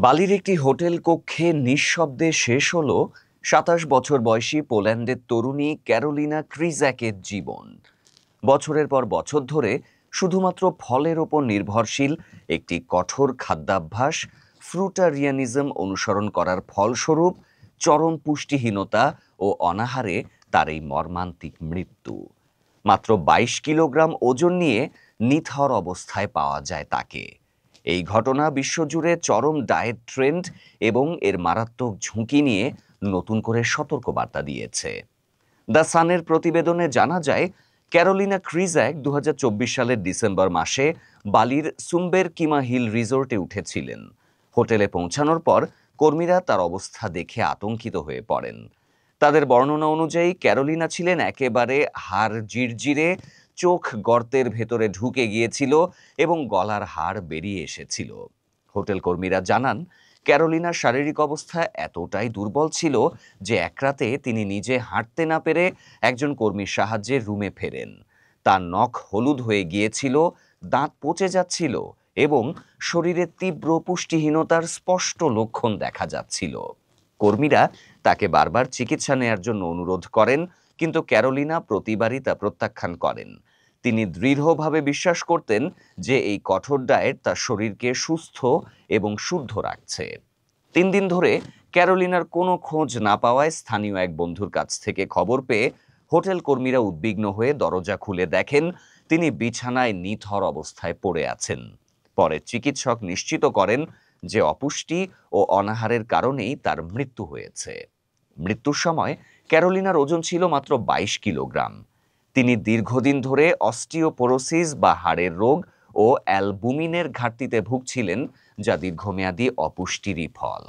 বালির একটি হোটেল কক্ষে নিঃশব্দে শেষ হলো ২৭ বছর বয়সী পোল্যান্ডের তরুণী ক্যারোলিনা ক্রিজ্যাকের জীবন। বছরের পর বছর ধরে শুধুমাত্র ফলের ওপর নির্ভরশীল একটি কঠোর খাদ্যাভ্যাস ফ্রুটারিয়ানিজম অনুসরণ করার ফলস্বরূপ চরম পুষ্টিহীনতা ও অনাহারে তার এই মর্মান্তিক মৃত্যু। মাত্র ২২ কিলোগ্রাম ওজন নিয়ে নিথর অবস্থায় পাওয়া যায় তাকে। এই ঘটনা বিশ্বজুড়ে চরম ডায়েট ট্রেন্ড এবং এর মারাত্মক ঝুঁকি নিয়ে নতুন করে সতর্কবার্তা দিয়েছে। দ্য সানের প্রতিবেদনে জানা যায়, ক্যারোলিনা ক্রিজ্যাক ২০২৪ সালের ডিসেম্বর মাসে বালির সুম্বের কিমা হিল রিসোর্টে উঠেছিলেন। হোটেলে পৌঁছানোর পর কর্মীরা তার অবস্থা দেখে আতঙ্কিত হয়ে পড়েন। তাদের বর্ণনা অনুযায়ী ক্যারোলিনা ছিলেন একেবারে হাড় জিরজিরে, চোখ গর্তের ভেতরে ঢুকে গিয়েছিল এবং গলার হাড় বেরিয়ে এসেছিল। হোটেল কর্মীরা জানান, ক্যারোলিনার শারীরিক অবস্থা এতটাই দুর্বল ছিল যে এক রাতে তিনি নিজে হাঁটতে না পেরে একজন কর্মীর সাহায্যে রুমে ফেরেন। তার নখ হলুদ হয়ে গিয়েছিল, দাঁত পচে যাচ্ছিল এবং শরীরে তীব্র পুষ্টিহীনতার স্পষ্ট লক্ষণ দেখা যাচ্ছিল। কর্মীরা তাকে বারবার চিকিৎসা নেয়ার জন্য অনুরোধ করেন, কিন্তু ক্যারোলিনা প্রতিবারই তা প্রত্যাখ্যান করেন। তিনি দৃঢ়ভাবে বিশ্বাস করতেন যে এই কঠোর ডায়েট তার শরীরকে সুস্থ এবং শুদ্ধ রাখছে। ৩ দিন ধরে ক্যারোলিনার কোনো খোঁজ না পাওয়ায় স্থানীয় এক বন্ধুর কাছ থেকে খবর পেয়ে হোটেল কর্মীরা উদ্বিগ্ন হয়ে দরজা খুলে দেখেন তিনি বিছানায় নিথর অবস্থায় পড়ে আছেন। পরে চিকিৎসক নিশ্চিত করেন যে অপুষ্টি ও অনাহারের কারণেই তার মৃত্যু হয়েছে। মৃত্যুর সময় ক্যারোলিনার ওজন ছিল মাত্র ২২ কিলোগ্রাম। তিনি দীর্ঘদিন ধরে অস্টিওপোরোসিস বা হাড়ের রোগ ও অ্যালবুমিনের ঘাটতিতে ভুগছিলেন, যা দীর্ঘমেয়াদী অপুষ্টিরই ফল।